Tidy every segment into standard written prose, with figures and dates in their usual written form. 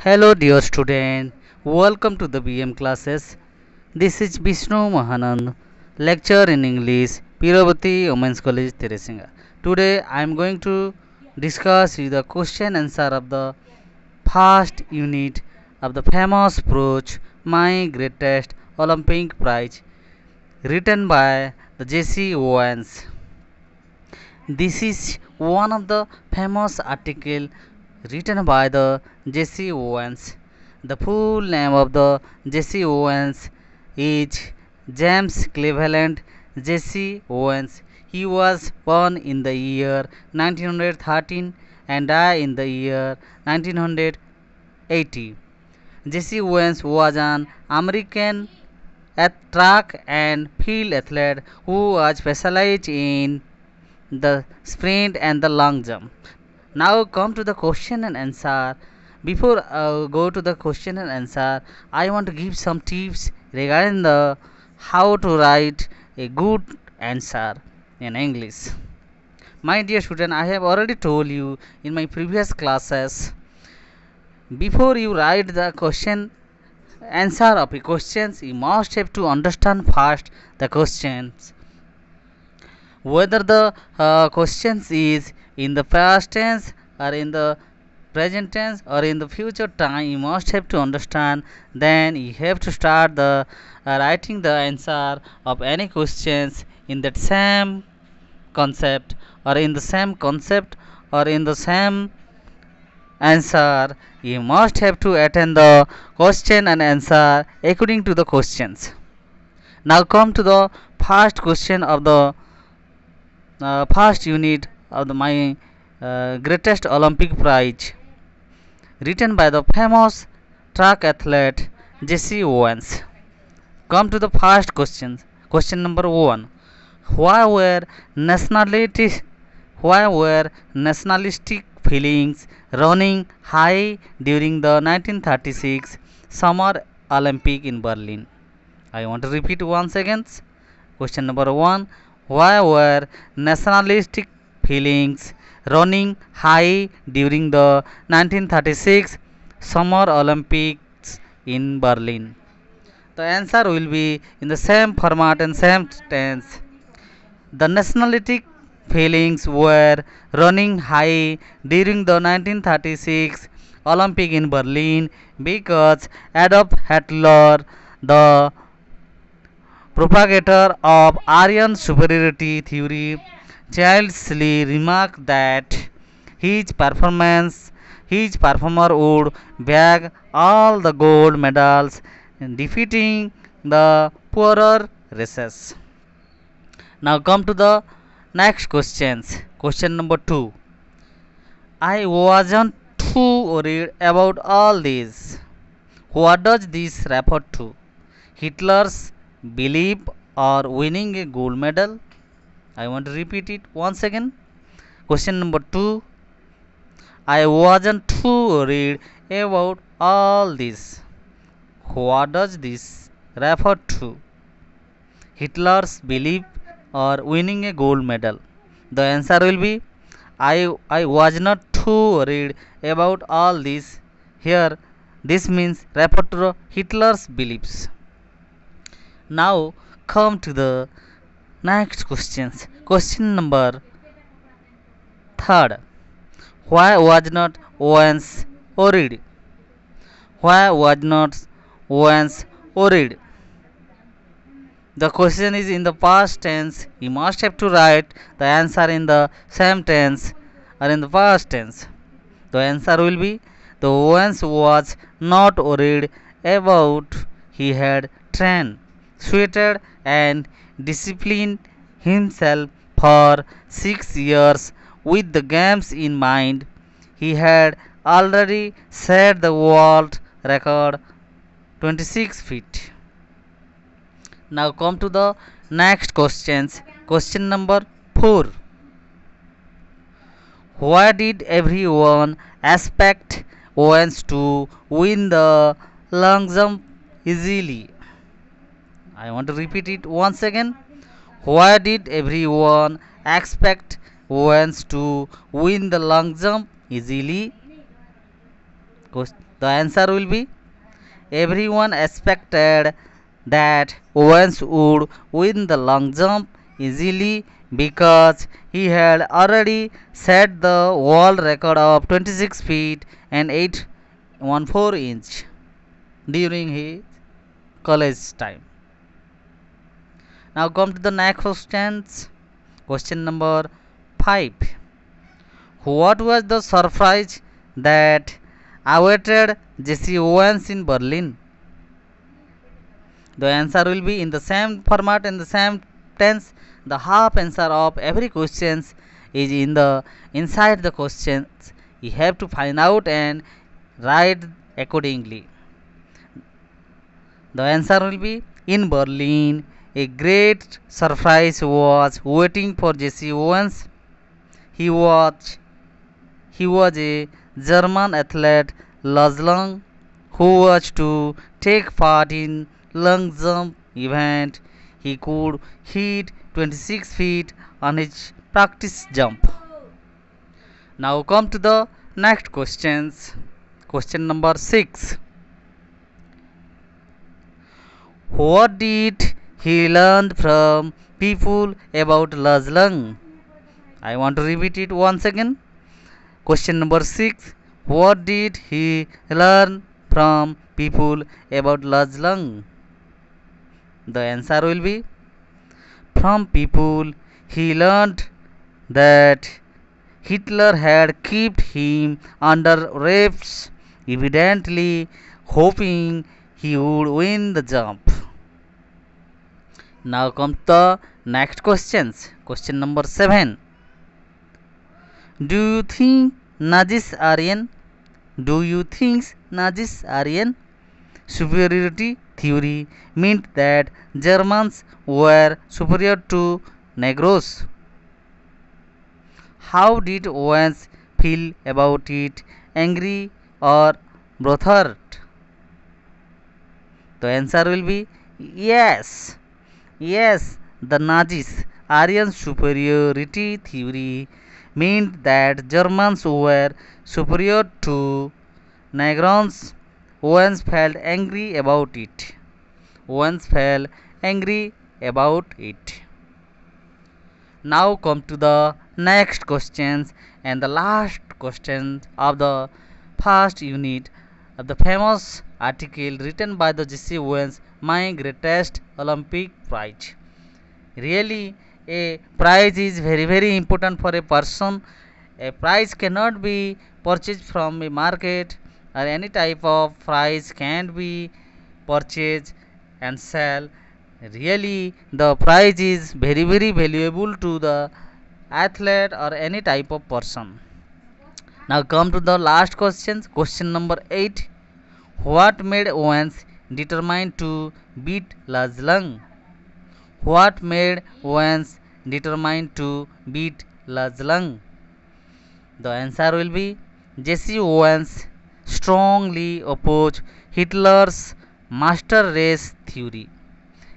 Hello, dear student. Welcome to the BM classes. This is Vishnu Mahanand, lecturer in English, Pirabati Women's College, Teresinga. Today, I am going to discuss the question answer of the first unit of the famous approach, My Greatest Olympic Prize, written by the J.C. Owens. This is one of the famous article written by the J.C. Owens. The full name of the J.C. Owens is James Cleveland J.C. Owens. He was born in the year 1913 and died in the year 1980. J.C. Owens was an American track and field athlete who was specialized in the sprint and the long jump. Now come to the question and answer. Before I go to the question and answer, I want to give some tips regarding the how to write a good answer in English. My dear student, I have already told you in my previous classes, before you write the question answer of a questions, you must have to understand first the questions, whether the questions is in the past tense or in the present tense or in the future time. You must have to understand, then you have to start the writing the answer of any questions in that same concept or in the same concept or in the same answer. You must have to attend the question and answer according to the questions. Now come to the first question of the first unit of my greatest Olympic prize, written by the famous track athlete Jesse Owens. Come to the first question. Question number 1. Why were nationalities why were nationalistic feelings running high during the 1936 Summer Olympic in Berlin? I want to repeat once again. Question number 1. Why were nationalistic feelings running high during the 1936 Summer Olympics in Berlin? The answer will be in the same format and same tense. The nationalistic feelings were running high during the 1936 Olympic in Berlin because Adolf Hitler, the propagator of Aryan superiority theory, childishly remarked that his performer would bag all the gold medals, defeating the poorer races. Now come to the next questions. Question number 2. I wasn't too worried about all this. What does this refer to? Hitler's belief or winning a gold medal? I want to repeat it once again. Question number 2. I wasn't too worried about all this. What does this refer to? Hitler's belief or winning a gold medal? The answer will be I was not too worried about all this. Here, this means refer to Hitler's beliefs. Now, come to the next questions. Question number 3. Why was not Owens worried? Why was not Owens worried? The question is in the past tense. You must have to write the answer in the same tense or in the past tense. The answer will be the Owens was not worried about. He had trained, sweated, and disciplined himself for 6 years with the games in mind. He had already set the world record 26 feet. Now come to the next questions. Question number 4. Why did everyone expect Owens to win the long jump easily? I want to repeat it once again. Why did everyone expect Owens to win the long jump easily? The answer will be everyone expected that Owens would win the long jump easily because he had already set the world record of 26 feet and 8 1/4 inch during his college time. Now come to the next questions. Question number 5. What was the surprise that awaited Jesse Owens in Berlin? The answer will be in the same format and the same tense. The half answer of every question is in the inside the questions. You have to find out and write accordingly. The answer will be in Berlin. A great surprise was waiting for Jesse Owens. He was he was a German athlete Laszlo who was to take part in long jump event. He could hit 26 feet on his practice jump. Now come to the next questions. Question number 6. What did he learn from people about Laszlo? I want to repeat it once again. Question number 6. What did he learn from people about Laszlo? The answer will be from people he learned that Hitler had kept him under wraps, evidently hoping he would win the jump. Now come to the next questions. Question number 7. Do you think Nazis are Aryan? Do you think Nazis are Aryan? Superiority theory meant that Germans were superior to Negroes. How did Owens feel about it? Angry or bothered? The answer will be yes. Yes, the Nazis' Aryan superiority theory meant that Germans were superior to Negroes. Owens felt angry about it. Owens felt angry about it. Now come to the next questions and the last question of the first unit of the famous article written by the Jesse Owens, My Greatest Olympic Prize. Really, a prize is very important for a person. A prize cannot be purchased from a market, or any type of prize can be purchased and sell. Really, the prize is very valuable to the athlete or any type of person. Now come to the last questions. Question number 8. What made Owens determined to beat Laszlo? What made Owens determined to beat Laszlo? The answer will be Jesse Owens strongly opposed Hitler's master race theory.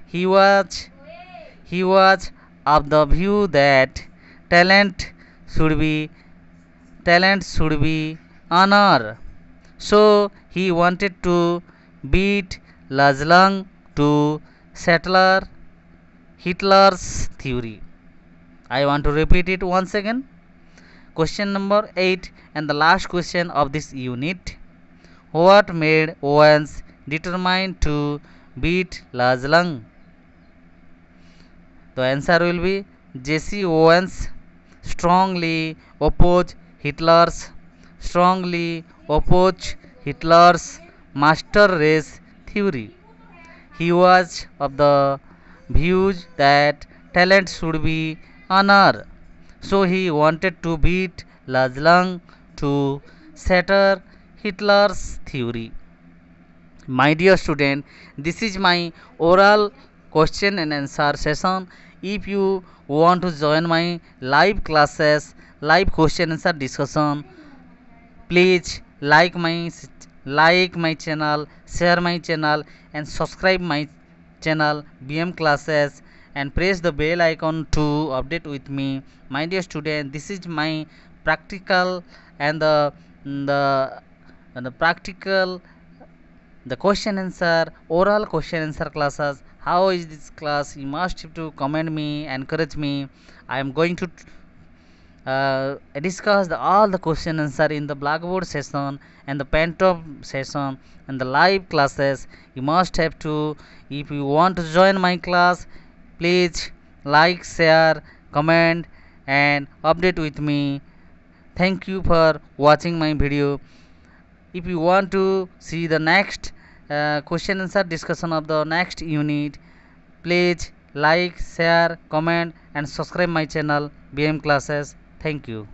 He was he was of the view that talent should be honored. So he wanted to beat Laszlo to settle Hitler's theory. I want to repeat it once again. Question number 8 and the last question of this unit. What made Owens determined to beat Laszlo? The answer will be Jesse Owens strongly opposed Hitler's master race theory. He was of the views that talent should be honored. So he wanted to beat Laszlo to shatter Hitler's theory. My dear student, this is my oral question and answer session. If you want to join my live classes, live question answer discussion, please like my channel, share my channel and subscribe my channel BM classes and press the bell icon to update with me. My dear student, this is my practical and the and the practical, the question answer, oral question answer classes. How is this class? You must have to comment me, encourage me. I am going to discuss all the question answer in the blackboard session and the pentop session and the live classes. You must have to, if you want to join my class, please like, share, comment and update with me. Thank you for watching my video. If you want to see the next question answer discussion of the next unit, please like, share, comment and subscribe my channel BM Classes. Thank you.